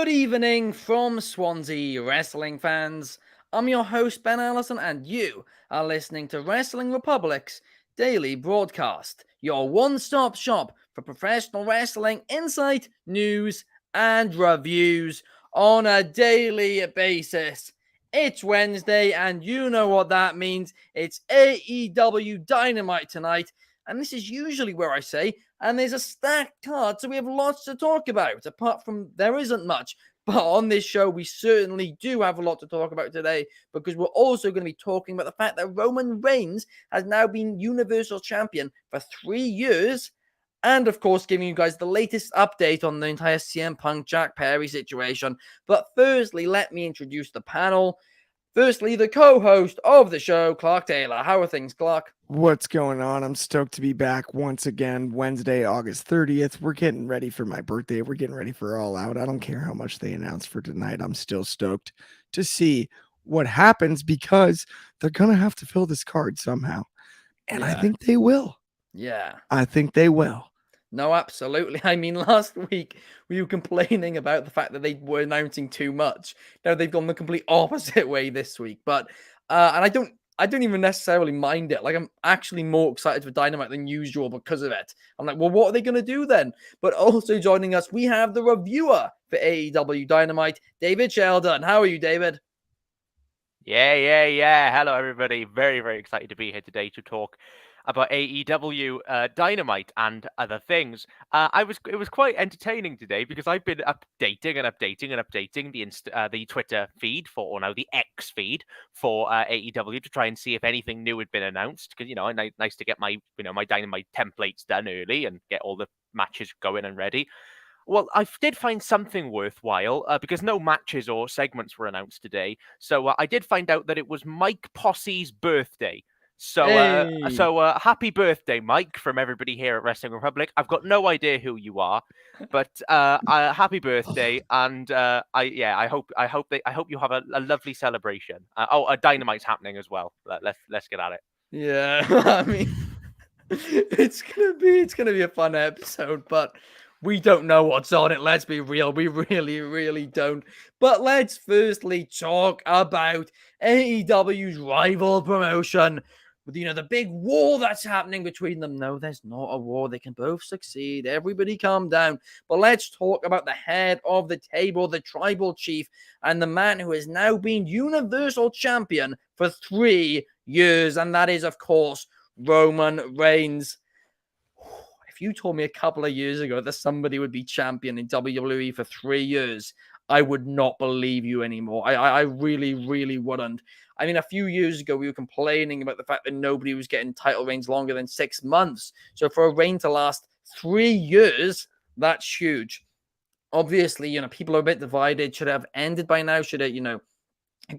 Good evening from Swansea wrestling fans. I'm your host Ben Allison and you are listening to Wrestling Republic's daily broadcast, your one-stop shop for professional wrestling insight, news and reviews on a daily basis. It's Wednesday and you know what that means. It's AEW Dynamite tonight, and this is usually where I say, and there's a stacked card, so we have lots to talk about. Apart from there isn't much, but on this show, we certainly do have a lot to talk about today, because we're also going to be talking about the fact that Roman Reigns has now been Universal Champion for 3 years, and of course, giving you guys the latest update on the entire CM Punk Jack Perry situation. But firstly, let me introduce the panel. Firstly, the co-host of the show, Clark Taylor. How are things, Clark? What's going on? I'm stoked to be back once again. Wednesday, August 30th. We're getting ready for my birthday. We're getting ready for All Out. I don't care how much they announce for tonight. I'm still stoked to see what happens because they're going to have to fill this card somehow. And I think they will. Yeah. I think they will. No, absolutely. I mean, last week we were complaining about the fact that they were announcing too much. Now they've gone the complete opposite way this week. But and I don't even necessarily mind it. Like, I'm actually more excited for Dynamite than usual because of it. I'm like, well, what are they going to do then? But also joining us, we have the reviewer for AEW Dynamite, David Sheldon. How are you, David? Yeah. Hello, everybody. Very, very excited to be here today to talk about AEW Dynamite and other things. It was quite entertaining today because I've been updating the Twitter feed or now the X feed for AEW to try and see if anything new had been announced. Because nice to get my my Dynamite templates done early and get all the matches going and ready. Well, I did find something worthwhile because no matches or segments were announced today. So I did find out that it was Mike Posse's birthday. So, happy birthday, Mike, from everybody here at Wrestling Republic. I've got no idea who you are, but happy birthday, and I hope you have a lovely celebration. A Dynamite's happening as well. Let's get at it. Yeah, I mean, it's gonna be a fun episode, but we don't know what's on it. Let's be real. We really, really don't. But let's firstly talk about AEW's rival promotion. With, the big war that's happening between them. No, there's not a war. They can both succeed. Everybody calm down. But let's talk about the head of the table, the tribal chief, and the man who has now been Universal Champion for 3 years. And that is, of course, Roman Reigns. If you told me a couple of years ago that somebody would be champion in WWE for 3 years, I would not believe you anymore. I really, really wouldn't. I mean, a few years ago, we were complaining about the fact that nobody was getting title reigns longer than 6 months. So for a reign to last 3 years, that's huge. Obviously, people are a bit divided. Should it have ended by now? Should it,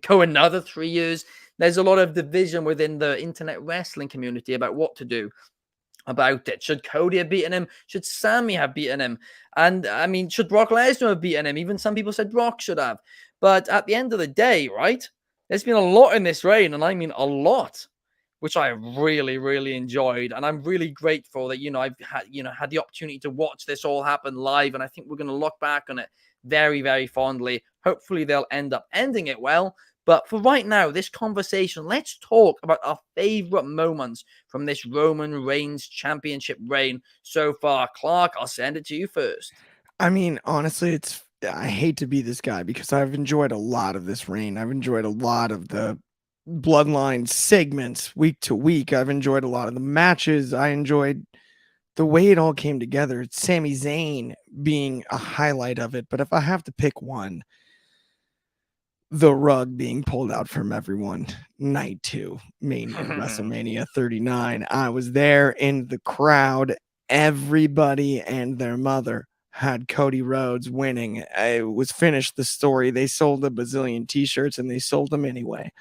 go another 3 years? There's a lot of division within the internet wrestling community about what to do about it. Should Cody have beaten him? Should Sammy have beaten him? And I mean, should Brock Lesnar have beaten him? Even some people said Brock should have. But at the end of the day, right? There's been a lot in this reign, and I mean a lot, which I really, really enjoyed. And I'm really grateful that, I've had the opportunity to watch this all happen live. And I think we're going to look back on it very, very fondly. Hopefully they'll end up ending it well. But for right now, this conversation, let's talk about our favorite moments from this Roman Reigns championship reign so far. Clark, I'll send it to you first. I mean, honestly, I hate to be this guy because I've enjoyed a lot of this reign. I've enjoyed a lot of the bloodline segments week to week. I've enjoyed a lot of the matches. I enjoyed the way it all came together. It's Sami Zayn being a highlight of it. But if I have to pick one, the rug being pulled out from everyone. Night 2, Mania, WrestleMania 39. I was there in the crowd. Everybody and their mother had Cody Rhodes winning. It was finished the story. They sold a bazillion t-shirts and they sold them anyway.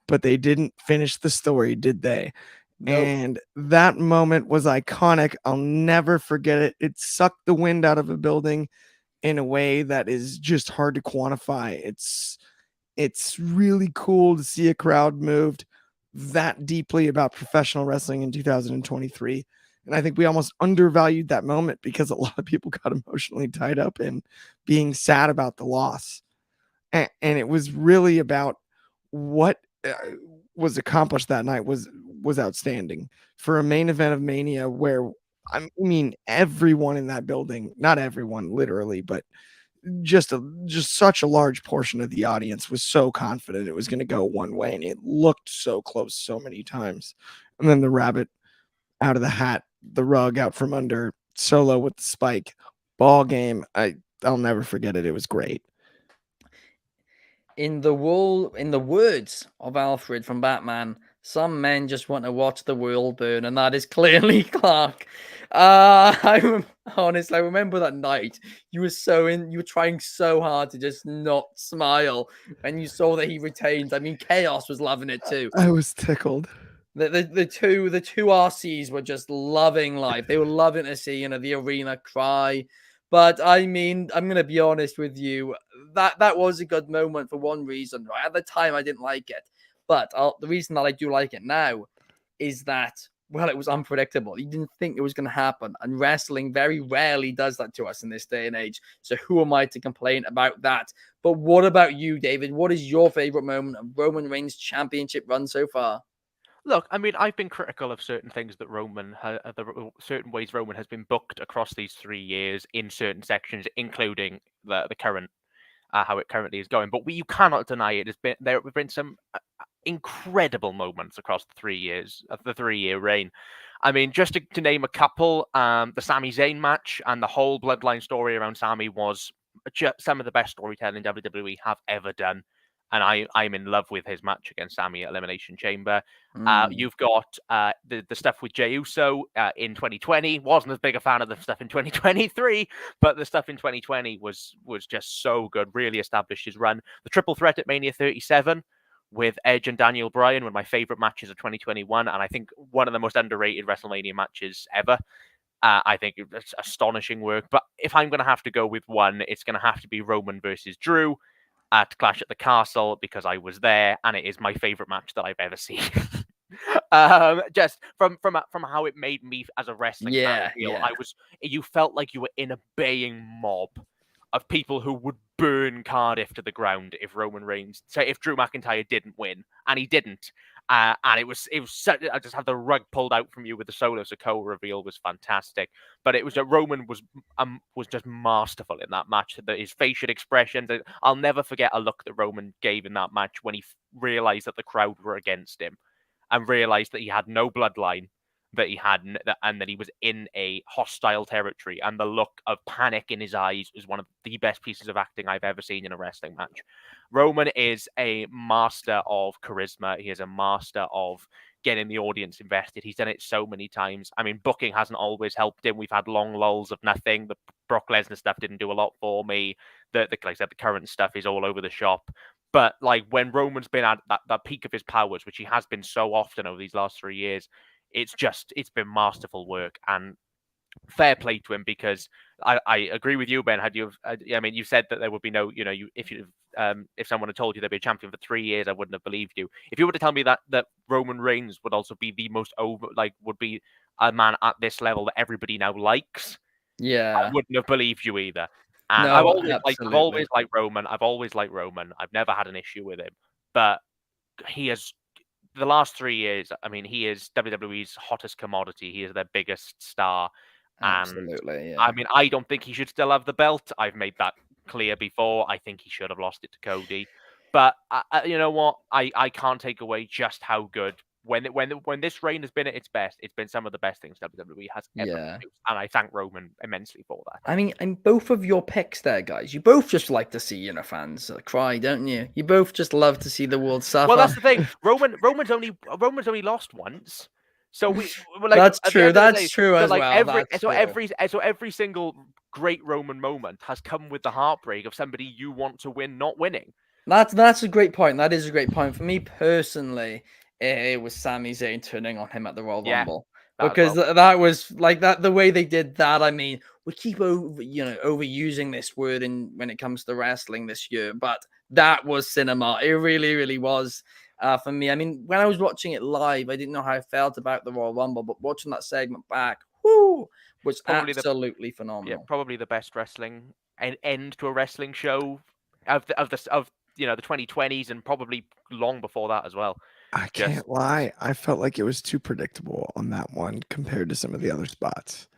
But they didn't finish the story, did they? Nope. And that moment was iconic. I'll never forget it. It sucked the wind out of a building in a way that is just hard to quantify. It's really cool to see a crowd moved that deeply about professional wrestling in 2023. And I think we almost undervalued that moment because a lot of people got emotionally tied up in being sad about the loss. And it was really about what was accomplished that night was outstanding for a main event of Mania, where I mean everyone in that building, not everyone literally, but just such a large portion of the audience was so confident it was going to go one way, and it looked so close so many times. And then the rabbit out of the hat, the rug out from under, Solo with the spike, ball game. I'll never forget it. It was great. In the words of Alfred from Batman, some men just want to watch the world burn, and that is clearly Clark. Honestly, I remember that night. You were trying so hard to just not smile, and you saw that he retained. I mean, Chaos was loving it too. I was tickled. The two RCs were just loving life. They were loving to see, the arena cry. But I mean, I'm gonna be honest with you. That was a good moment for one reason, right? At the time, I didn't like it, but the reason that I do like it now is that, well, it was unpredictable. You didn't think it was going to happen, and wrestling very rarely does that to us in this day and age. So who am I to complain about that? But what about you, David? What is your favorite moment of Roman Reigns' championship run so far? Look, I mean, I've been critical of certain things that certain ways Roman has been booked across these 3 years in certain sections, including the current how it currently is going. But you cannot deny it. There have been some incredible moments across the 3 years of the 3-year reign. I mean, just to name a couple, the Sami Zayn match and the whole bloodline story around Sami was just some of the best storytelling WWE have ever done. And I'm in love with his match against Sami at Elimination Chamber. You've got the stuff with Jey Uso in 2020. Wasn't as big a fan of the stuff in 2023, but the stuff in 2020 was just so good. Really established his run. The triple threat at Mania 37 with Edge and Daniel Bryan, one of my favorite matches of 2021, and I think one of the most underrated WrestleMania matches ever. I think it's astonishing work. But if I'm going to have to go with one, it's going to have to be Roman versus Drew at Clash at the Castle, because I was there, and it is my favorite match that I've ever seen. Just from how it made me as a wrestling fan feel. You felt like you were in a baying mob of people who would burn Cardiff to the ground if if Drew McIntyre didn't win, and he didn't. And it was I just had the rug pulled out from you with the Solo Sikoa reveal was fantastic. But it was that Roman was just masterful in that match. His facial expressions. I'll never forget a look that Roman gave in that match when he realized that the crowd were against him, and realized that he had no bloodline, that he had, and that he was in a hostile territory. And the look of panic in his eyes is one of the best pieces of acting I've ever seen in a wrestling match. Roman is a master of charisma. He is a master of getting the audience invested. He's done it so many times. I mean, booking hasn't always helped him. We've had long lulls of nothing. The Brock Lesnar stuff didn't do a lot for me. Like I said, the current stuff is all over the shop. But like when Roman's been at that peak of his powers, which he has been so often over these last 3 years, it's been masterful work, and fair play to him, because I agree with you, Ben. You said that there would be no, if someone had told you there'd be a champion for 3 years, I wouldn't have believed you. If you were to tell me that Roman Reigns would also be the most would be a man at this level that everybody now likes, I wouldn't have believed you either. And I've always liked Roman. I've never had an issue with him, but he has. The last 3 years, I mean, he is WWE's hottest commodity. He is their biggest star. Absolutely, yeah. I mean, I don't think he should still have the belt. I've made that clear before. I think he should have lost it to Cody. But you know what? I can't take away just how good. When this reign has been at its best, it's been some of the best things WWE has ever produced. And I thank Roman immensely for that. I mean, and both of your picks there, guys, you both just like to see, fans cry, don't you? You both just love to see the world suffer. Well, that's the thing. Roman's only lost once. So that's true. That's true as well. Every single great Roman moment has come with the heartbreak of somebody you want to win not winning. That's a great point. That is a great point. For me personally, it was Sami Zayn turning on him at the Royal Rumble. Because that was like that. The way they did that, I mean, we keep overusing this word when it comes to wrestling this year, but that was cinema. It really, really was for me. I mean, when I was watching it live, I didn't know how I felt about the Royal Rumble, but watching that segment back, woo, was Probably absolutely phenomenal. probably the best wrestling end to a wrestling show of the 2020s and probably long before that as well. I can't lie. I felt like it was too predictable on that one compared to some of the other spots.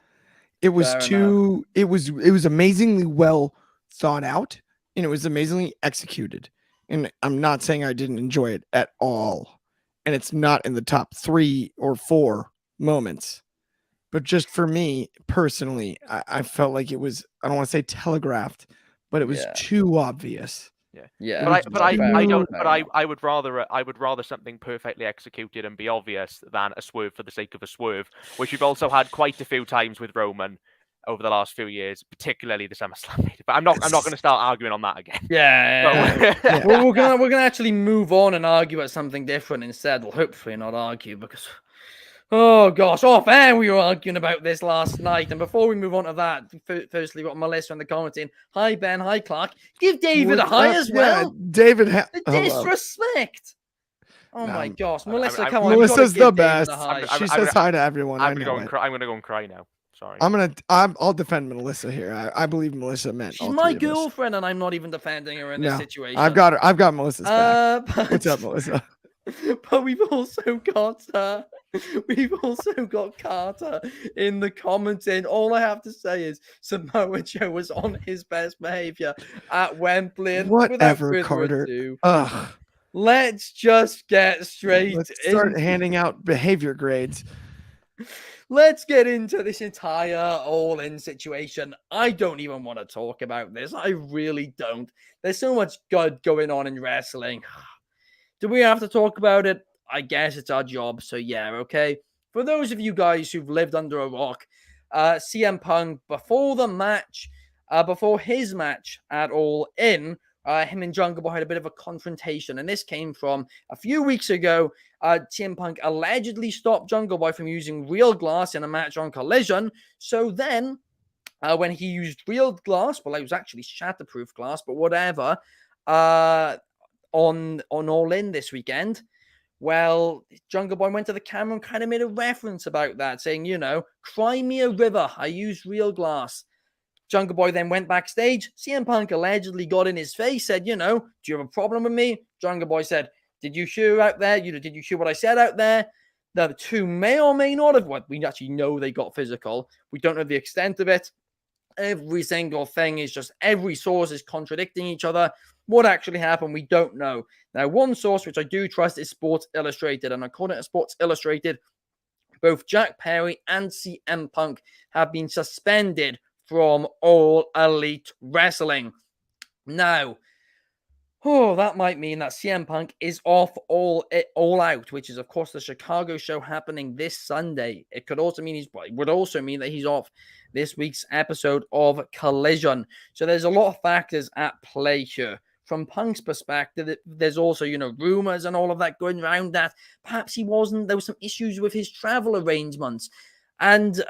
It was Fair too. It was amazingly well thought out, and it was amazingly executed. And I'm not saying I didn't enjoy it at all, and it's not in the top 3 or 4 moments. But just for me personally, I felt like it was. I don't want to say telegraphed, but it was too obvious. Yeah, but I I would rather something perfectly executed and be obvious than a swerve for the sake of a swerve, which we've also had quite a few times with Roman over the last few years, particularly the SummerSlam. But I'm not going to start arguing on that again. Yeah. Well, we're gonna actually move on and argue about something different instead. Well, hopefully not argue because. Oh gosh, off air we were arguing about this last night. And before we move on to that, firstly, we've got Melissa in the comments in. Hi Ben, hi Clark. Give David a hi as well. David, the disrespect. Oh my gosh, Melissa, come on. Melissa's the best. She says hi to everyone. I'm gonna go and cry now. Sorry. I'll defend Melissa here. I believe Melissa meant. She's my girlfriend, and I'm not even defending her in this situation. I've got Melissa's back. What's up, Melissa? But we've also got Carter in the comments. In all I have to say is Samoa Joe was on his best behavior at Wembley. And whatever, Carter. Let's just get straight. Let's start handing out behavior grades. Let's get into this entire All In situation. I don't even want to talk about this. I really don't. There's so much good going on in wrestling. Do we have to talk about it? I guess it's our job. So yeah, okay. For those of you guys who've lived under a rock, CM Punk, before his match at All In, him and Jungle Boy had a bit of a confrontation. And this came from a few weeks ago. CM Punk allegedly stopped Jungle Boy from using real glass in a match on Collision. So then, when he used real glass, well, it was actually shatterproof glass, but whatever, on All In this weekend, well, Jungle Boy went to the camera and kind of made a reference about that, saying, cry me a river. I used real glass. Jungle Boy then went backstage. CM Punk allegedly got in his face, said, do you have a problem with me? Jungle Boy said, did you hear out there? Did you hear what I said out there? The two may or may not have. We actually know they got physical. We don't know the extent of it. Every single thing is just every source is contradicting each other. What actually happened, we don't know. Now, one source which I do trust is Sports Illustrated. And according to Sports Illustrated, both Jack Perry and CM Punk have been suspended from All Elite Wrestling. Now, that might mean that CM Punk is off All Out, which is, of course, the Chicago show happening this Sunday. It would also mean that he's off this week's episode of Collision. So there's a lot of factors at play here. From Punk's perspective, there's also, rumors and all of that going around that perhaps there was some issues with his travel arrangements. And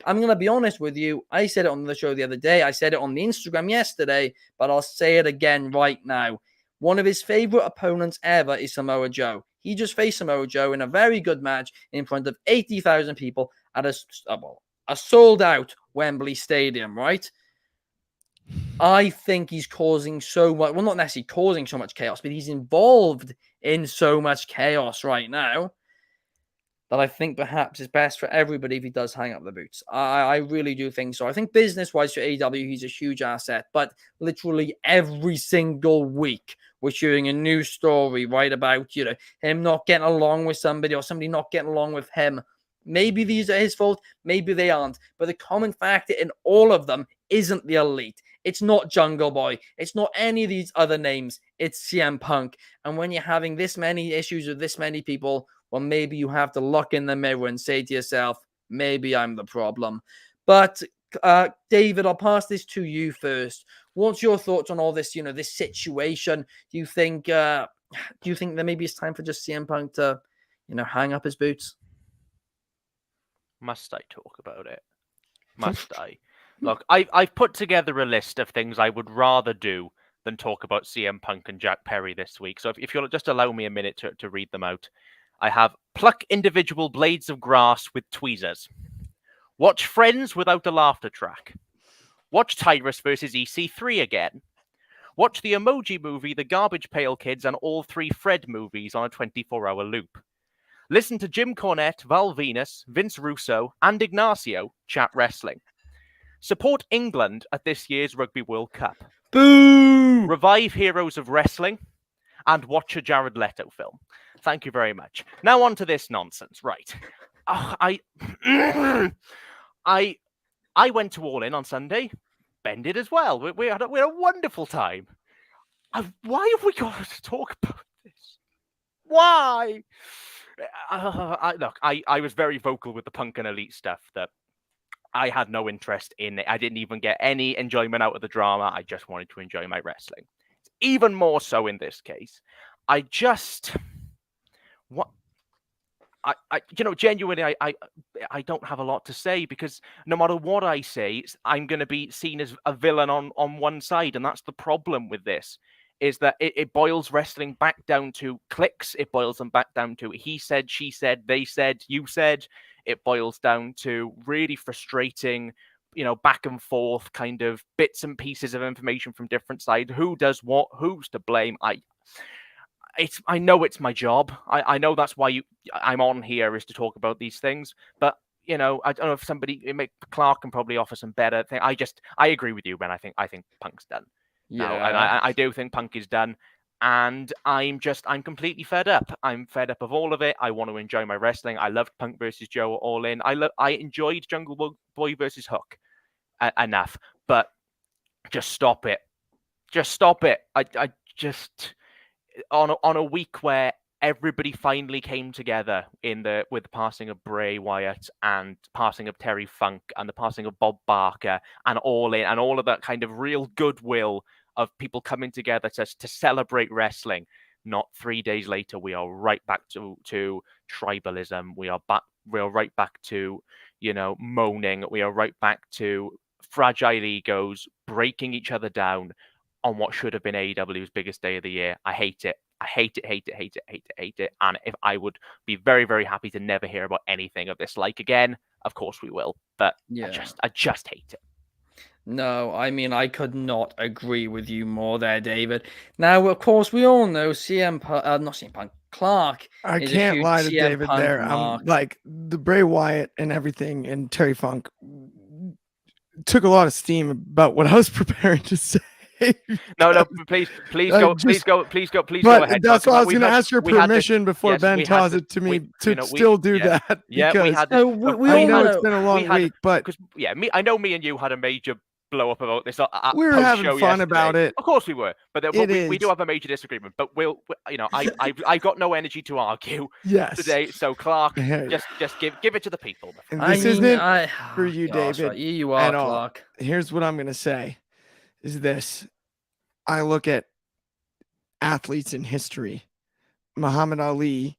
I'm going to be honest with you. I said it on the show the other day. I said it on the Instagram yesterday, but I'll say it again right now. One of his favorite opponents ever is Samoa Joe. He just faced Samoa Joe in a very good match in front of 80,000 people at a sold-out Wembley Stadium, right? I think he's causing so much, well, not necessarily causing so much chaos, but he's involved in so much chaos right now that I think perhaps it's best for everybody if he does hang up the boots. I really do think so. I think business-wise for AEW, he's a huge asset, but literally every single week, we're hearing a new story, right, about, him not getting along with somebody or somebody not getting along with him. Maybe these are his fault, maybe they aren't. But the common factor in all of them isn't the Elite. It's not Jungle Boy. It's not any of these other names. It's CM Punk. And when you're having this many issues with this many people, well, maybe you have to look in the mirror and say to yourself, maybe I'm the problem. But David, I'll pass this to you first. What's your thoughts on all this, this situation? Do you think that maybe it's time for just CM Punk to, hang up his boots? Must I talk about it? Must I? Look, I've put together a list of things I would rather do than talk about CM Punk and Jack Perry this week. So if you'll just allow me a minute to read them out. I have pluck individual blades of grass with tweezers. Watch Friends without the laughter track. Watch Tyrus versus EC3 again. Watch the Emoji Movie, the Garbage Pail Kids, and all 3 Fred movies on a 24-hour loop. Listen to Jim Cornette, Val Venus, Vince Russo, and Ignacio chat wrestling. Support England at this year's Rugby World Cup. Boo! Revive Heroes of Wrestling. And watch a Jared Leto film. Thank you very much. Now on to this nonsense. Right. I went to All In on Sunday. Ben did as well. We had a wonderful time. Why have we got to talk about this? Why? Look, I was very vocal with the Punk and Elite stuff that I had no interest in. I didn't even get any enjoyment out of the drama. I just wanted to enjoy my wrestling. Even more so in this case. Genuinely, I don't have a lot to say, because no matter what I say, I'm going to be seen as a villain on one side. And that's the problem with this, is that it boils wrestling back down to cliques. It boils them back down to he said, she said, they said, you said. It boils down to really frustrating, back and forth kind of bits and pieces of information from different sides. Who does what? Who's to blame? I know it's my job. I know that's why I'm on here, is to talk about these things. But I don't know if Clark can probably offer some better thing. I agree with you, Ben. I think Punk's done. Yeah, now, and I do think Punk is done. And I'm completely fed up. I'm fed up of all of it. I want to enjoy my wrestling. I loved Punk versus Joe All In. I enjoyed Jungle Boy versus Hook enough, but just stop it. Just stop it. I just on a week where everybody finally came together with the passing of Bray Wyatt and passing of Terry Funk and the passing of Bob Barker and All In and all of that kind of real goodwill of people coming together to celebrate wrestling. Not 3 days later, we are right back to tribalism. We are right back to, moaning. We are right back to fragile egos, breaking each other down on what should have been AEW's biggest day of the year. I hate it. I hate it, hate it, hate it, hate it, hate it. And if I would be very, very happy to never hear about anything of this like again, of course we will. But yeah. I just hate it. No, I mean, I could not agree with you more there, David. Now, of course, we all know not CM Punk, Clark. I can't lie to David Punk there. I'm like, the Bray Wyatt and everything and Terry Funk took a lot of steam about what I was preparing to say. No, please go ahead. That's why I was going to ask your permission before Ben tossed it to me to still do that. Yeah, because I know it's been a long week, but I know me and you had a major blow up about this. We were having fun yesterday. About it. Of course we were, but we do have a major disagreement. But I've got no energy to argue today. So Clark, just give it to the people. And this isn't for you, David. Right. You are, Clark. Here's what I'm going to say: is this? I look at athletes in history. Muhammad Ali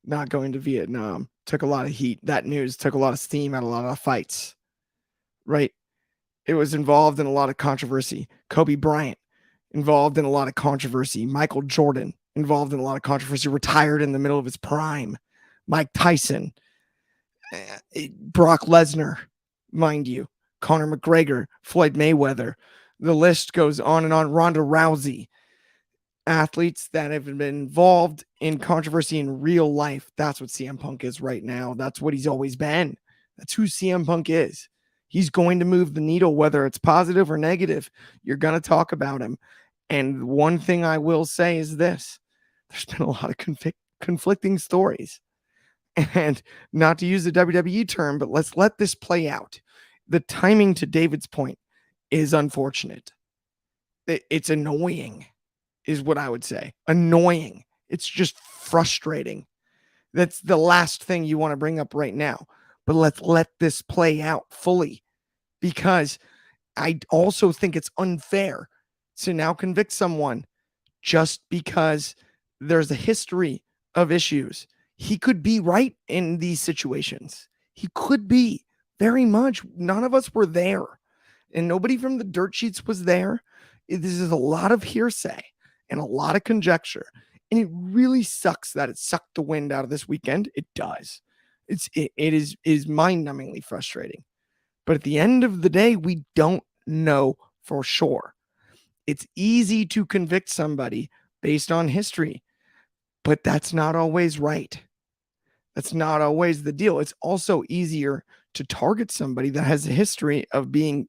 not going to Vietnam took a lot of heat. That news took a lot of steam out of a lot of fights. Right? It was involved in a lot of controversy. Kobe Bryant involved in a lot of controversy. Michael Jordan involved in a lot of controversy, retired in the middle of his prime. Mike Tyson, Brock Lesnar, mind you, Conor McGregor, Floyd Mayweather. The list goes on and on. Ronda Rousey. Athletes that have been involved in controversy in real life. That's what CM Punk is right now. That's what he's always been. That's who CM Punk is. He's going to move the needle, whether it's positive or negative. You're going to talk about him. And one thing I will say is this. There's been a lot of conflicting stories. And not to use the WWE term, but let's let this play out. The timing, to David's point, is unfortunate. It's annoying, is what I would say. Annoying. It's just frustrating. That's the last thing you want to bring up right now. But let's let this play out fully, because I also think it's unfair to now convict someone just because there's a history of issues. He could be right in these situations. He could be, very much. None of us were there, and nobody from the dirt sheets was there. This is a lot of hearsay and a lot of conjecture, and it really sucks that it sucked the wind out of this weekend. It does. It is mind-numbingly frustrating. But at the end of the day, we don't know for sure. It's easy to convict somebody based on history, but that's not always right. That's not always the deal. It's also easier to target somebody that has a history of being,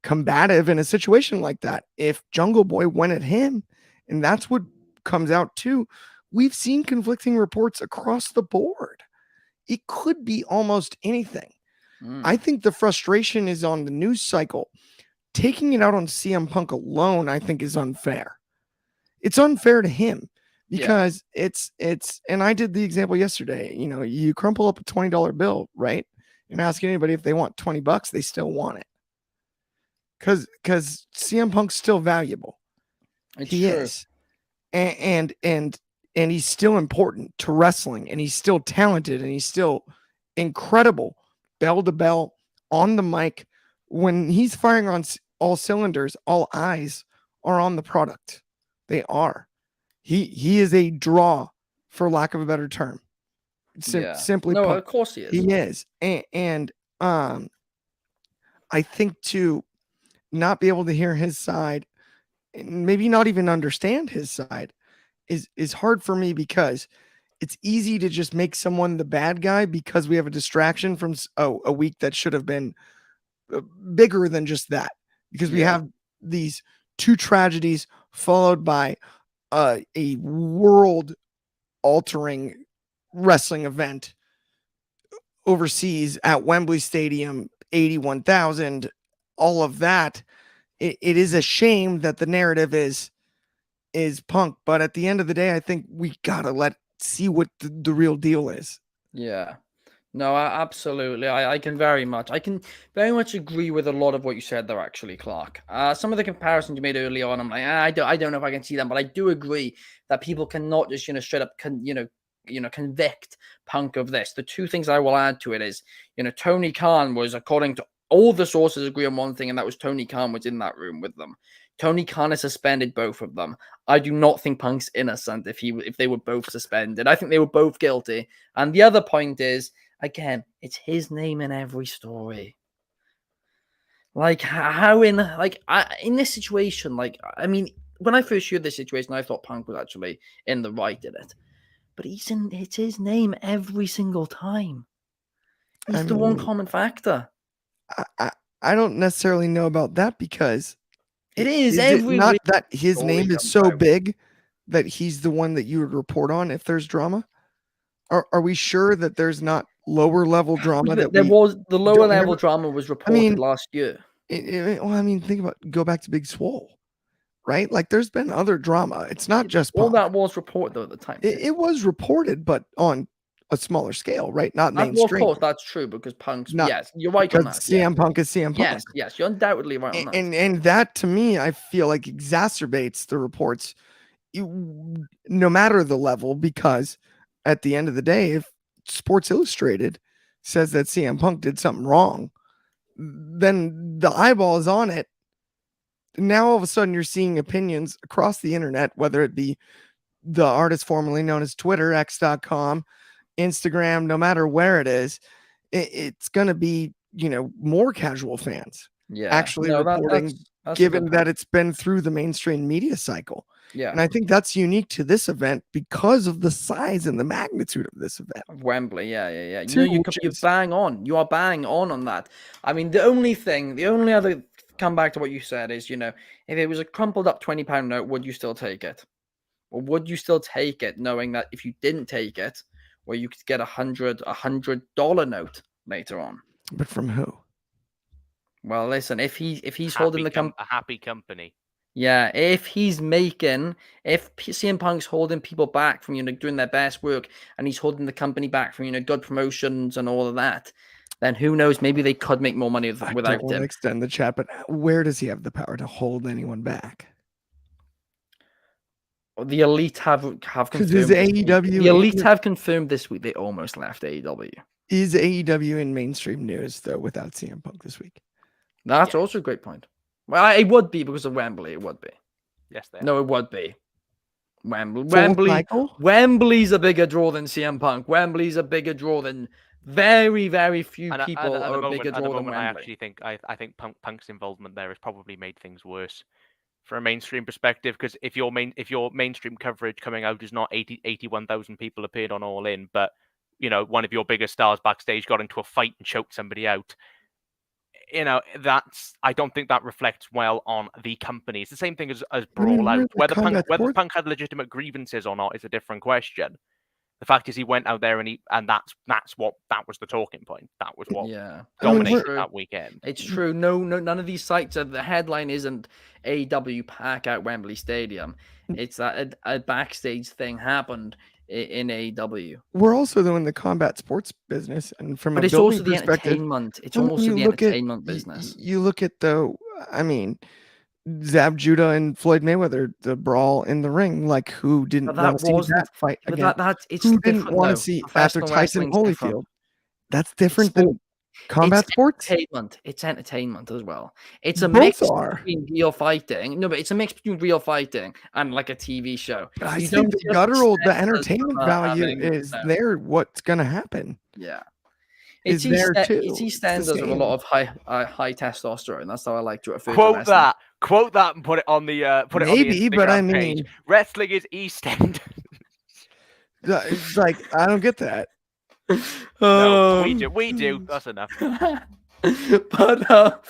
combative in a situation like that. If Jungle Boy went at him, and that's what comes out too, we've seen conflicting reports across the board. It could be almost anything. I think the frustration is on the news cycle. Taking it out on CM Punk alone, I think, is unfair. It's unfair to him because it's, and I did the example yesterday. You crumple up a $20 bill, right? And ask anybody if they want $20, they still want it. Because CM Punk's still valuable. He is. And he's still important to wrestling, and he's still talented, and he's still incredible bell to bell on the mic. When he's firing on all cylinders, all eyes are on the product. They are. He is a draw, for lack of a better term. Simply put, of course he is. He is. And I think to not be able to hear his side, and maybe not even understand his side, is hard for me, because it's easy to just make someone the bad guy because we have a distraction from a week that should have been bigger than just that, because we have these two tragedies followed by a world altering wrestling event overseas at Wembley Stadium, 81,000, all of that. It is a shame that the narrative is Punk, but at the end of the day, I think we gotta see what the real deal is. Yeah. No, absolutely. I can very much agree with a lot of what you said there, actually, Clark. Some of the comparisons you made earlier on, I'm like, I don't know if I can see them, but I do agree that people cannot just, straight up, convict Punk of this. The two things I will add to it is, Tony Khan was, according to all the sources, agree on one thing, and that was Tony Khan was in that room with them. Tony Khan has suspended both of them. I do not think Punk's innocent if they were both suspended. I think they were both guilty. And the other point is, again, it's his name in every story. Like, how in this situation, when I first heard this situation, I thought Punk was actually in the right in it. But it's his name every single time. He's the one common factor. I don't necessarily know about that, because it is not that his name is so big that he's the one that you would report on if there's drama. Are we sure that there's not lower level drama? The lower level drama was reported last year. Go back to Big Swole, right? Like, there's been other drama. It's not just all that was reported though at the time. It was reported, but on a smaller scale, right? Not mainstream. Well, of course, that's true, because Punk's yes, you're right on that. CM Punk is CM Punk. Yes, you're undoubtedly right on that. And that, to me, I feel like exacerbates the reports, no matter the level, because at the end of the day, if Sports Illustrated says that CM Punk did something wrong, then the eyeball is on it. Now all of a sudden you're seeing opinions across the internet, whether it be the artist formerly known as Twitter, x.com, Instagram, no matter where it is, it's going to be, more casual fans actually reporting, given that it's been through the mainstream media cycle. Yeah. And I think that's unique to this event because of the size and the magnitude of this event. Wembley, yeah. You're bang on. You are bang on that. I mean, the only other come back to what you said is, if it was a crumpled up £20 note, would you still take it? Or would you still take it knowing that if you didn't take it, where you could get $100 note later on? But from who? Well, listen, if he's holding the a happy company. Yeah, if CM Punk's holding people back from, doing their best work, and he's holding the company back from, good promotions and all of that, then who knows? Maybe they could make more money without him. I don't want to extend the chat, but where does he have the power to hold anyone back? The Elite have confirmed. Is AEW? The Elite have confirmed this week they almost left AEW. Is AEW in mainstream news though without CM Punk this week? That's also a great point. Well, it would be because of Wembley. It would be. Yes, they are. No, it would be. Wembley's a bigger draw than CM Punk. Wembley's a bigger draw than Very, very few And people at are the a bigger moment, draw than I Wembley. actually think I think Punk's involvement there has probably made things worse from a mainstream perspective. Because if your mainstream coverage coming out is not 81,000 people appeared on All In, but one of your biggest stars backstage got into a fight and choked somebody out. I don't think that reflects well on the company. It's the same thing as Brawl Out. Whether Punk had legitimate grievances or not is a different question. The fact is, he went out there and that was the talking point. That was what dominated that weekend. It's true. No, none of these sites the headline isn't AEW pack out Wembley Stadium. It's that a backstage thing happened in AEW. We're also though in the combat sports business, and from but a it's building also the perspective, entertainment. It's also the entertainment business. You look at Zab Judah and Floyd Mayweather, the brawl in the ring. Like, who didn't want to see that fight again? Who didn't want to see after Tyson Holyfield? That's different than combat sports. It's entertainment as well. It's a mix between real fighting. No, but it's a mix between real fighting and like a TV show. But I think the entertainment value is there. What's going to happen? Yeah. Is there too. It's EastEnders with a lot of high testosterone. That's how I like to refer to that. Quote that and put it on the put it on the Instagram but I mean, page. Wrestling is EastEnders. It's like, I don't get that. No, we do. That's enough. But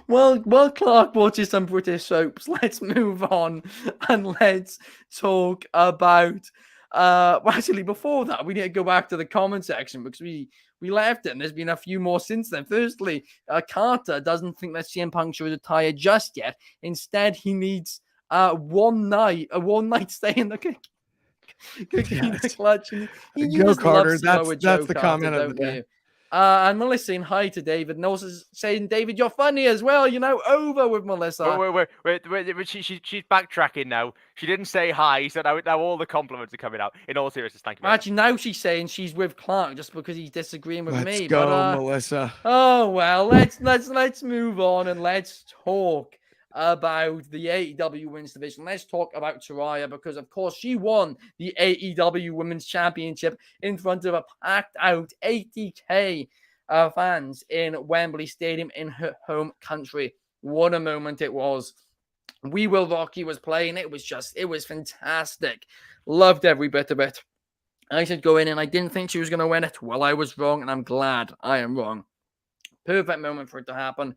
while Clark watches some British soaps, let's move on and let's talk about. Actually, before that, we need to go back to the comment section because we left it, and there's been a few more since then. Firstly, Carter doesn't think that CM Punk should retire just yet. Instead, he needs a one night stay in the clutch. Go Carter. That's the comment of the day. And Melissa saying hi to David, and also saying, David, you're funny as well. Over with Melissa. Wait. She's backtracking now. She didn't say hi, so now all the compliments are coming out. In all seriousness, thank you. Actually, now she's saying she's with Clark just because he's disagreeing with me. Let's go, Melissa. Oh well, let's move on and let's talk about the AEW Women's Division. Let's talk about Saraya because, of course, she won the AEW Women's Championship in front of a packed-out 80K fans in Wembley Stadium in her home country. What a moment it was. We Will Rock You was playing. It was fantastic. Loved every bit of it. I said go in and I didn't think she was going to win it. Well, I was wrong, and I'm glad I am wrong. Perfect moment for it to happen.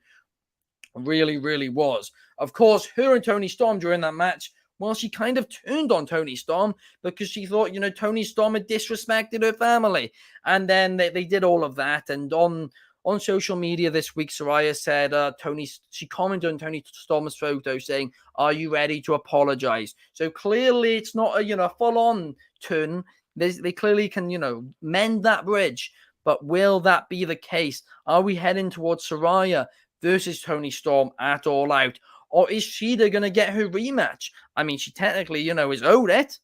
Really, really was. Of course, her and Toni Storm during that match, well, she kind of turned on Toni Storm because she thought, Toni Storm had disrespected her family. And then they did all of that. And on social media this week, Saraya said, she commented on Toni Storm's photo saying, are you ready to apologize? So clearly it's not a, full-on turn. They clearly can, mend that bridge. But will that be the case? Are we heading towards Saraya versus Toni Storm at All Out? Or is Shida going to get her rematch? I mean, she technically, is owed it.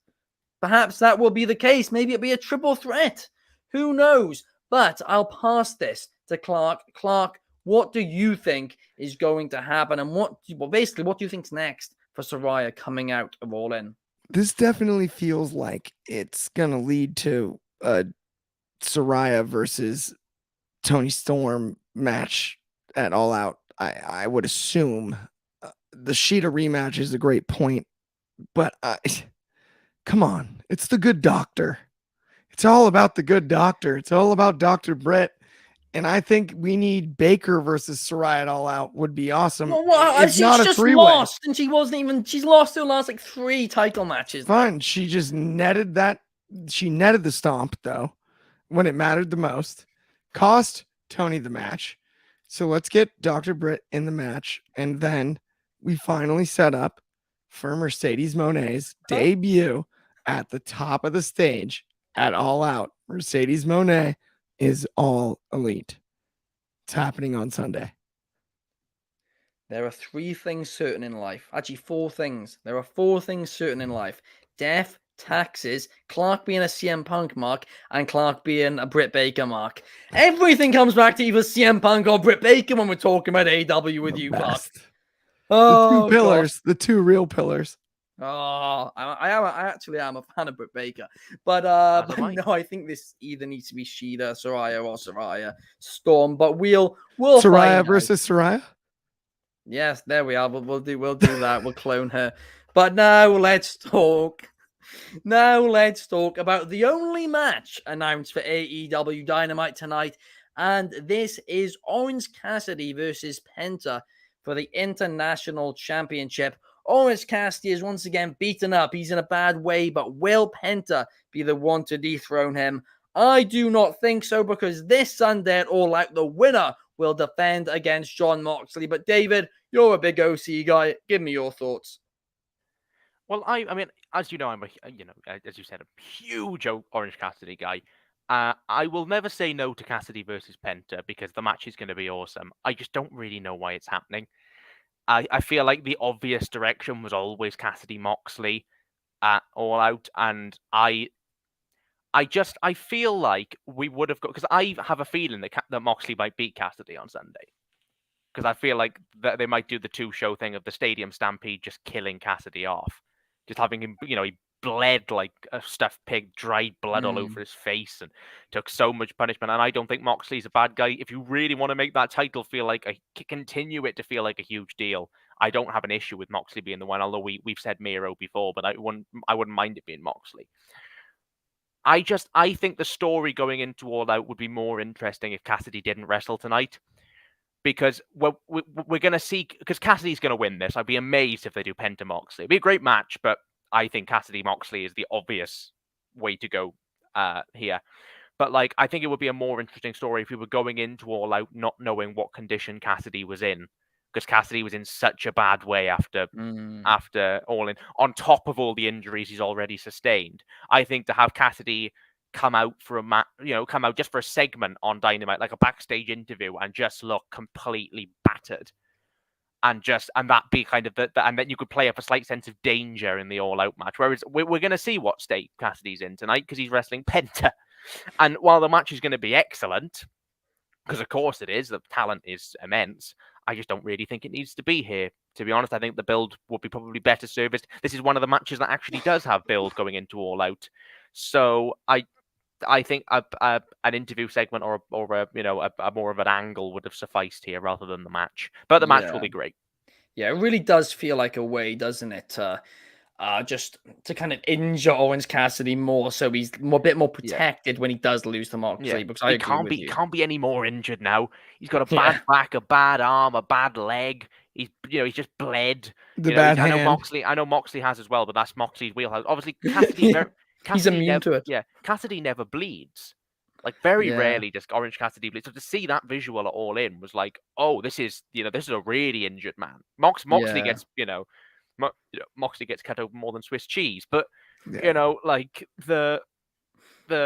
Perhaps that will be the case. Maybe it'll be a triple threat. Who knows? But I'll pass this to Clark. Clark, what do you think is going to happen? And what do you think's next for Saraya coming out of All In? This definitely feels like it's going to lead to a Saraya versus Toni Storm match at All Out. I would assume the Shida rematch is a great point, but come on, it's the Good Doctor. It's all about the Good Doctor. It's all about Dr. Britt, and I think we need Baker versus Saraya at All Out would be awesome. Well, she's not just lost, and she's lost her last 3 title matches. Fine, she just netted that. She netted the stomp though when it mattered the most. Cost Toni the match. So let's get Dr. Britt in the match, and then we finally set up for Mercedes Moné's debut at the top of the stage at All Out. Mercedes Moné is All Elite. It's happening on Sunday. There are 3 things certain in life. Actually, 4 things. There are 4 things certain in life. Death, taxes, Clark being a CM Punk mark, and Clark being a Britt Baker mark. Everything comes back to either CM Punk or Britt Baker when we're talking about AEW with you, Clark. The 2 pillars, the 2 real pillars. Oh, I actually am a fan of Britt Baker, but As am I. no, I think this either needs to be Shida, Soraya, or Soraya Storm. But we'll find Soraya out. versus Soraya. Yes, there we are. We'll do that. We'll clone her. But now let's talk. Now let's talk about the only match announced for AEW Dynamite tonight, and this is Orange Cassidy versus Penta for the International Championship. Orange Cassidy is once again beaten up. He's in a bad way, but will Penta be the one to dethrone him? I do not think so, because this Sunday at All Out, the winner will defend against Jon Moxley. But David, you're a big OC guy. Give me your thoughts. Well, I mean, as you know, as you said, a huge Orange Cassidy guy. I will never say no to Cassidy versus Penta because the match is going to be awesome. I just don't really know why it's happening. I feel like the obvious direction was always Cassidy Moxley at All Out, and I feel like we would have got, because I have a feeling that Moxley might beat Cassidy on Sunday, because I feel like that they might do the 2-show thing of the Stadium Stampede, just killing Cassidy off, just having him, he bled like a stuffed pig, dried blood all over his face, and took so much punishment. And I don't think Moxley's a bad guy. If you really want to make that title feel like continue it to feel like a huge deal, I don't have an issue with Moxley being the one. Although we've said Miro before, but I wouldn't mind it being Moxley. I think the story going into All Out would be more interesting if Cassidy didn't wrestle tonight, because we're going to see, because Cassidy's going to win this. I'd be amazed if they do Penta Moxley. It'd be a great match, but I think Cassidy Moxley is the obvious way to go here. But I think it would be a more interesting story if we were going into All Out not knowing what condition Cassidy was in, because Cassidy was in such a bad way after All In, on top of all the injuries he's already sustained. I think to have Cassidy come out for a come out just for a segment on Dynamite, like a backstage interview, and just look completely battered, and that be kind of and then you could play up a slight sense of danger in the All Out match. Whereas we're going to see what state Cassidy's in tonight, because he's wrestling Penta, and while the match is going to be excellent, because of course it is, the talent is immense, I just don't really think it needs to be here. To be honest, I think the build would be probably better serviced. This is one of the matches that actually does have build going into All Out, so I think an interview segment or a more of an angle would have sufficed here rather than the match. But the match will be great. Yeah, it really does feel like a way, doesn't it? Just to kind of injure Orange Cassidy more, so he's a bit more protected when he does lose to Moxley. Yeah. Because I agree he can't be any more injured now. He's got a bad back, a bad arm, a bad leg. He's just bled. Bad hand. I know Moxley has as well, but that's Moxley's wheelhouse. Obviously, Cassidy. He's immune to it. Yeah, Cassidy never bleeds. Very rarely does Orange Cassidy bleed. So to see that visual at All In was like, oh, this is a really injured man. Moxley gets Moxley gets cut open more than Swiss cheese, but it's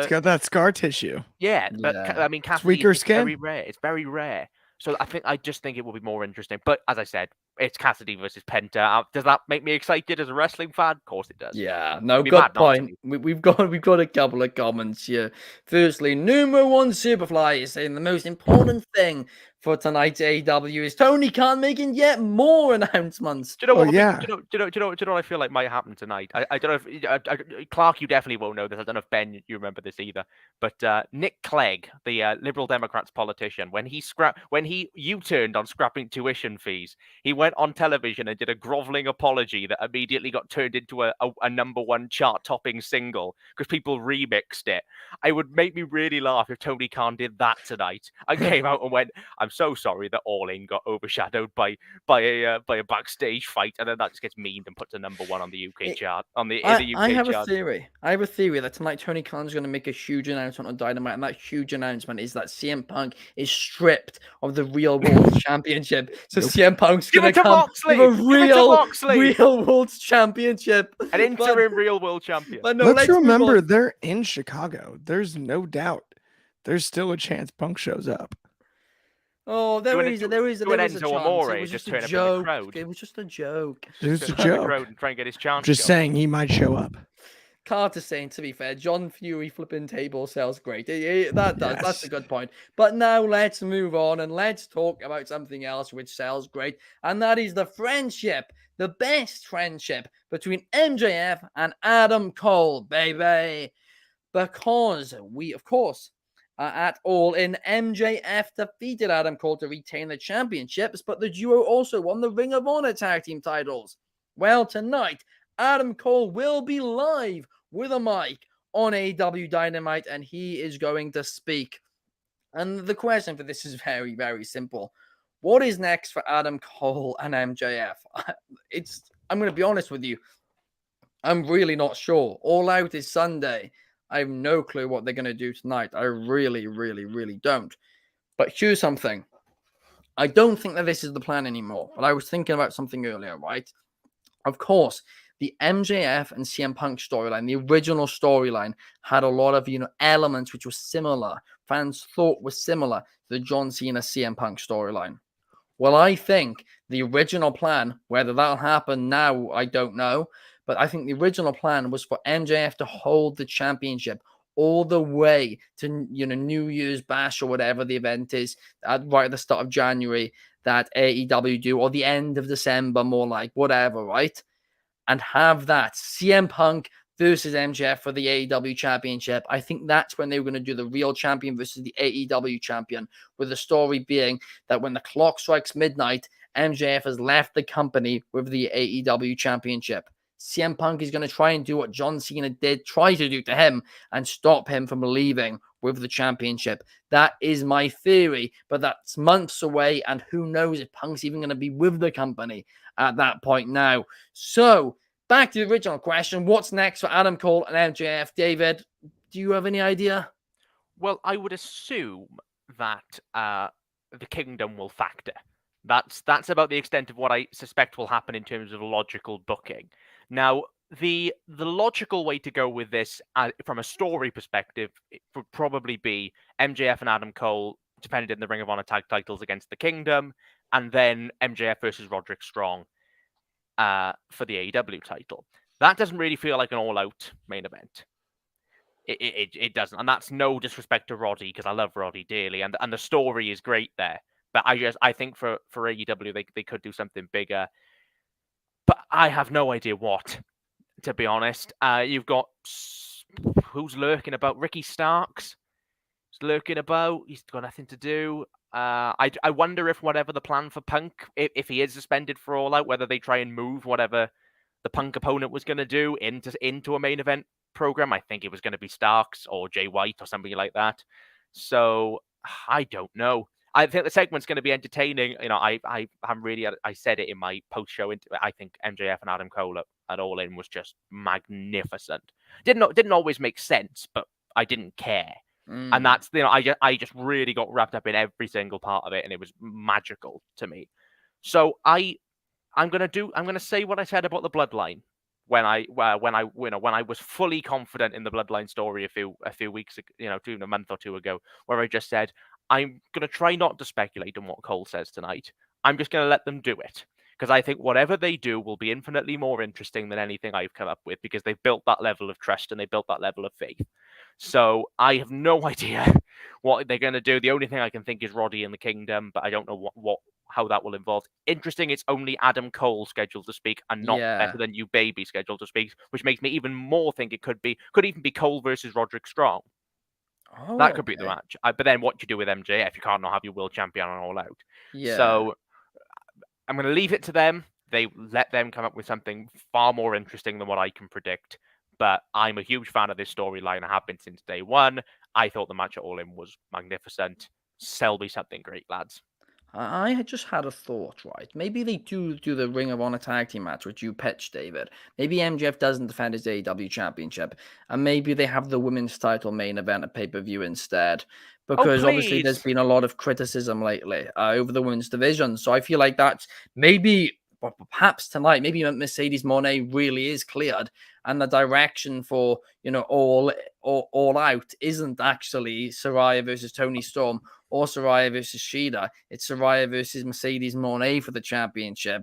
got that scar tissue. Yeah, but I mean, Cassidy, weaker skin. Very rare. It's very rare. So I just think it will be more interesting. But as I said, it's Cassidy versus Penta. Does that make me excited as a wrestling fan? Of course it does. Yeah, no, good point. We've got a couple of comments here. Firstly, numero one Superfly is saying the most important thing for tonight's AEW is Tony Khan making yet more announcements. Do you know what? Do you know what I feel like might happen tonight? I don't know if Clark, you definitely won't know this. I don't know if Ben, you remember this either. But Nick Clegg, the Liberal Democrats politician, when he U-turned on scrapping tuition fees, he went on television and did a groveling apology that immediately got turned into a #1 chart-topping single because people remixed it. It would make me really laugh if Tony Khan did that tonight and came out and went, "I'm so sorry that All In got overshadowed by a backstage fight," and then that just gets memed and put to #1 on the UK chart. I have a theory. I have a theory that tonight Tony Khan's going to make a huge announcement on Dynamite, and that huge announcement is that CM Punk is stripped of the Real World Championship. So CM Punk's going to come with a Real World Championship, an interim Real World Champion. But no, let's remember they're in Chicago. There's no doubt. There's still a chance Punk shows up. Oh, there is a chance. It was just a joke. It was just a joke. It was a joke. And try and get his chance. Just saying he might show up. Carter saying, to be fair, John Fury flipping table sells great. That does. That's a Yes. good point. But now let's move on and let's talk about something else which sells great. And that is the friendship, the best friendship between MJF and Adam Cole, baby. Because we, of course, at All In, MJF defeated Adam Cole to retain the championships, but the duo also won the Ring of Honor tag team titles. Well, tonight, Adam Cole will be live with a mic on AEW Dynamite, and he is going to speak. And the question for this is very, very simple. What is next for Adam Cole and MJF? I'm going to be honest with you. I'm really not sure. All Out is Sunday. I have no clue what they're going to do tonight. I really, really, really don't. But here's something. I don't think that this is the plan anymore. But I was thinking about something earlier, right? Of course, the MJF and CM Punk storyline, the original storyline, had a lot of, elements which were similar. Fans thought were similar to the John Cena CM Punk storyline. Well, I think the original plan, whether that'll happen now, I don't know. But I think the original plan was for MJF to hold the championship all the way to, New Year's Bash or whatever the event is, right at the start of January that AEW do, or the end of December, more like, whatever, right? And have that CM Punk versus MJF for the AEW championship. I think that's when they were going to do the real champion versus the AEW champion, with the story being that when the clock strikes midnight, MJF has left the company with the AEW championship. CM Punk is going to try and do what John Cena try to do to him and stop him from leaving with the championship. That is my theory, but that's months away, and who knows if Punk's even going to be with the company at that point now. So, back to the original question, what's next for Adam Cole and MJF? David, do you have any idea? Well, I would assume that the Kingdom will factor. That's about the extent of what I suspect will happen in terms of logical booking. Now, the logical way to go with this, from a story perspective, it would probably be MJF and Adam Cole defended in the Ring of Honor tag titles against the Kingdom, and then MJF versus Roderick Strong for the AEW title. That doesn't really feel like an all-out main event. It doesn't, and that's no disrespect to Roddy, because I love Roddy dearly, and the story is great there. But I think for AEW they could do something bigger. But I have no idea what, to be honest. You've got who's lurking about? Ricky Starks. He's lurking about. He's got nothing to do. I wonder if whatever the plan for Punk, if he is suspended for All Out, whether they try and move whatever the Punk opponent was going to do into a main event program. I think it was going to be Starks or Jay White or somebody like that. So I don't know. I think the segment's going to be entertaining. I said it in my post-show. I think MJF and Adam Cole at All In was just magnificent. Didn't always make sense, but I didn't care. And that's, I just really got wrapped up in every single part of it, and it was magical to me. So I'm gonna say what I said about the Bloodline when I was fully confident in the Bloodline story a few weeks ago, a month or two ago, where I just said, I'm going to try not to speculate on what Cole says tonight. I'm just going to let them do it, because I think whatever they do will be infinitely more interesting than anything I've come up with, because they've built that level of trust and they built that level of faith. So I have no idea what they're going to do. The only thing I can think is Roddy and the Kingdom, but I don't know how that will involve. Interesting, it's only Adam Cole scheduled to speak and not Better Than You Baby scheduled to speak, which makes me even more think it could even be Cole versus Roderick Strong. Oh, that could be the match. But then what do you do with MJF? You can't not have your world champion on All Out. Yeah. So I'm going to leave it to them. They let them come up with something far more interesting than what I can predict. But I'm a huge fan of this storyline. I have been since day one. I thought the match at All In was magnificent. Sell me something great, lads. I had just had a thought, right? Maybe they do the Ring of Honor tag team match, which you pitched, David. Maybe MJF doesn't defend his AEW championship, and maybe they have the women's title main event at pay-per-view instead. Because obviously there's been a lot of criticism lately over the women's division. So I feel like that's maybe, or perhaps tonight, maybe Mercedes Moné really is cleared, and the direction for all out isn't actually Saraya versus Toni Storm or Saraya versus Shida. It's Saraya versus Mercedes Moné for the championship,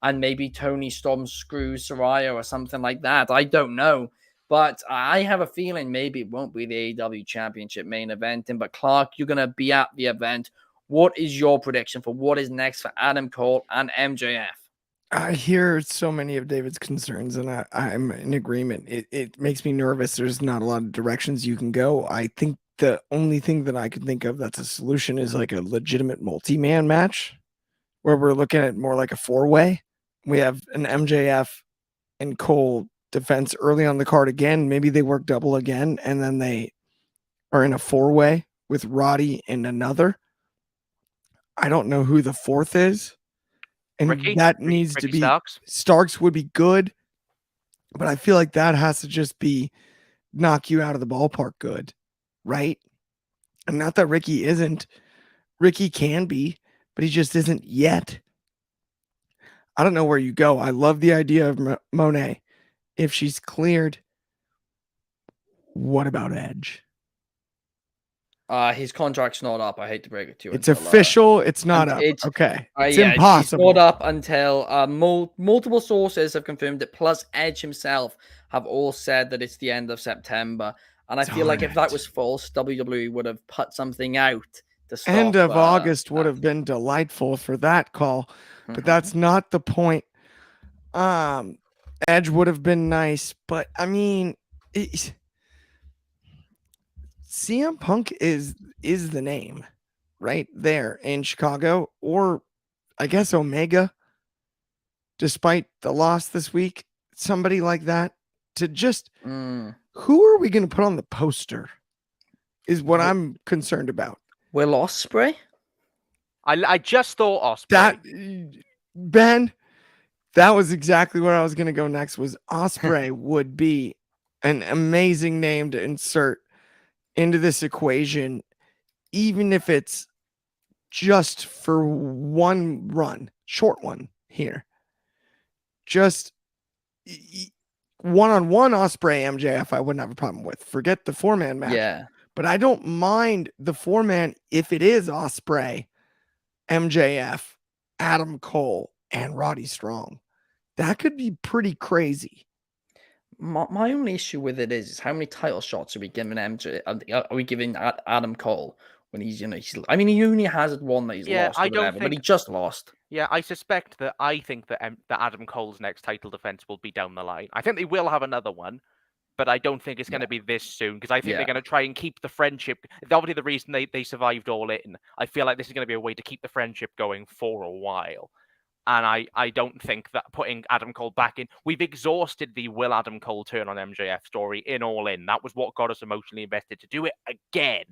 and maybe Toni Storm screws Saraya or something like that. I don't know, But I have a feeling maybe it won't be the AEW Championship main eventing. But Clark, you're going to be at the event. What is your prediction for what is next for Adam Cole and MJF? I hear so many of David's concerns, and I'm in agreement. It makes me nervous. There's not a lot of directions you can go. I think the only thing that I could think of that's a solution is like a legitimate multi-man match where we're looking at more like a 4-way. We have an MJF and Cole defense early on the card again. Maybe they work double again, and then they are in a 4-way with Roddy and another. I don't know who the fourth is. And Ricky? that needs Ricky to be Starks? Starks would be good, but I feel like that has to just be knock you out of the ballpark good, right? And not that Ricky isn't. Ricky can be, but he just isn't yet. I don't know where you go. I love the idea of Monet. If she's cleared, what about Edge? His contract's not up. I hate to break it to you. It's official. It's not up. Okay. It's impossible. It's not up until multiple sources have confirmed it. Plus, Edge himself have all said that it's the end of September. And I feel like if that was false, WWE would have put something out to stop. End of August would have been delightful for that call, but that's not the point. Edge would have been nice, but I mean, CM Punk is the name right there in Chicago, or I guess Omega, despite the loss this week, somebody like that to just who are we going to put on the poster is what I'm concerned about. Will Ospreay? I just thought Ospreay. That Ben, that was exactly where I was going to go next. Was Ospreay would be an amazing name to insert into this equation, even if it's just for one run, short one here. Just one-on-one Ospreay MJF, I wouldn't have a problem with. Forget the 4-man match. Yeah. But I don't mind the 4-man if it is Ospreay, MJF, Adam Cole, and Roddy Strong. That could be pretty crazy. My only issue with it is how many title shots are we giving MJ? Are we giving Adam Cole when he's I mean, he only has one that he's lost, but he just lost. Yeah, I suspect that that Adam Cole's next title defense will be down the line. I think they will have another one, but I don't think it's going to be this soon because I think they're going to try and keep the friendship. Obviously, the reason they survived All In, I feel like this is going to be a way to keep the friendship going for a while. And I don't think that putting Adam Cole back in, we've exhausted the will Adam Cole turn on MJF story in All In. That was what got us emotionally invested. To do it again,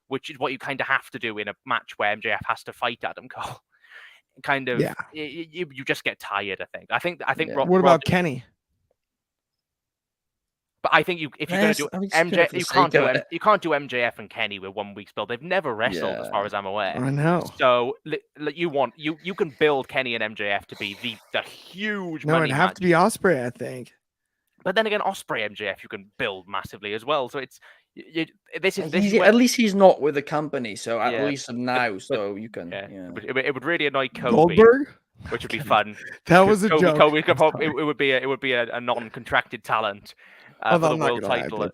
which is what you kind of have to do in a match where MJF has to fight Adam Cole. You just get tired. I think. What about Kenny? But I think if you're going to do MJF, you can't do MJF and Kenny with 1 week's build. They've never wrestled, as far as I'm aware. I know. So you can build Kenny and MJF to be the huge. No, it'd have to be Ospreay, I think. But then again, Ospreay MJF you can build massively as well. So it's at least he's not with the company, so at least now, so you can. It would really annoy Kobe. Goldberg, which would be fun. That was a joke. Kobe it would be a non-contracted talent. For the world title.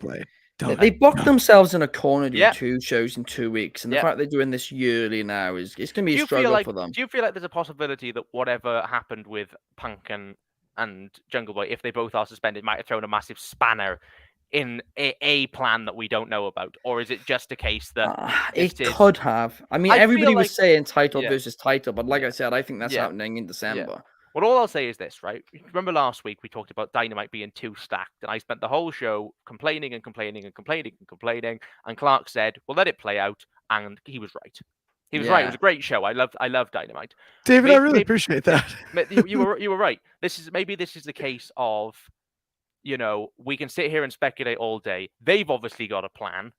They booked themselves in a corner to do 2 shows in 2 weeks, and the fact they're doing this yearly now it's going to be a struggle for them. Do you feel like there's a possibility that whatever happened with Punk and Jungle Boy, if they both are suspended, might have thrown a massive spanner in a plan that we don't know about, or is it just a case that it could have? I mean, everybody was saying title versus title, but like I said, I think that's happening in December. Yeah. Well, all I'll say is this, right? Remember last week we talked about Dynamite being too stacked, and I spent the whole show complaining, and Clark said, "Well, let it play out," and he was right. He was right. It was a great show. I love Dynamite. David, I really appreciate that. You were right. This is the case of, we can sit here and speculate all day. They've obviously got a plan.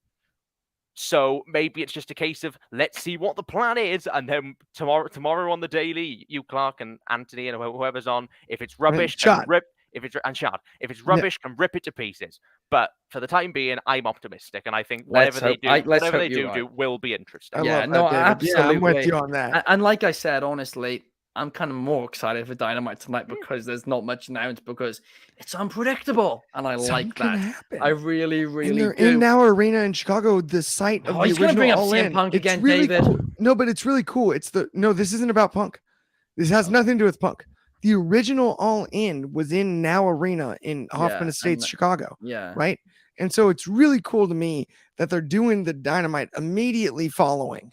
So maybe it's just a case of let's see what the plan is, and then tomorrow on the daily, you, Clark, and Anthony, and whoever's on, if it's rubbish, can rip it to pieces. But for the time being, I'm optimistic, and I think whatever they do will be interesting. Absolutely. I'm with you on that. And like I said, honestly, I'm kind of more excited for Dynamite tonight because there's not much announced because it's unpredictable, and I Something like can that. happen. I really, And really they're do. in Now Arena in Chicago, the site of Oh, the he's gonna original bring up All CM In. Punk It's again, really David. cool. No, but it's really cool. No, this isn't about Punk. This has nothing to do with Punk. The original All In was in Now Arena in Hoffman Estates, Chicago. Yeah. Right. And so it's really cool to me that they're doing the Dynamite immediately following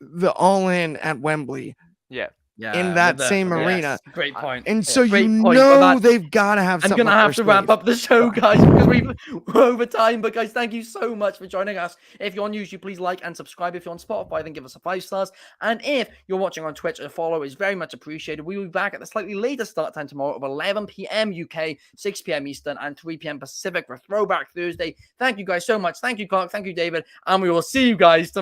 the All In at Wembley. Yeah. In that same arena. Yes, great point. And so Great you point know about- they've got to have I'm something gonna up have to their wrap sleeve. up the show, guys, because we're over time. But guys, thank you so much for joining us. If you're on YouTube, please like and subscribe. If you're on Spotify, then give us a 5 stars. And if you're watching on Twitch, a follow is very much appreciated. We will be back at the slightly later start time tomorrow of 11 p.m. UK, 6 p.m. Eastern, and 3 p.m. Pacific for Throwback Thursday. Thank you guys so much. Thank you, Clark. Thank you, David. And we will see you guys tomorrow.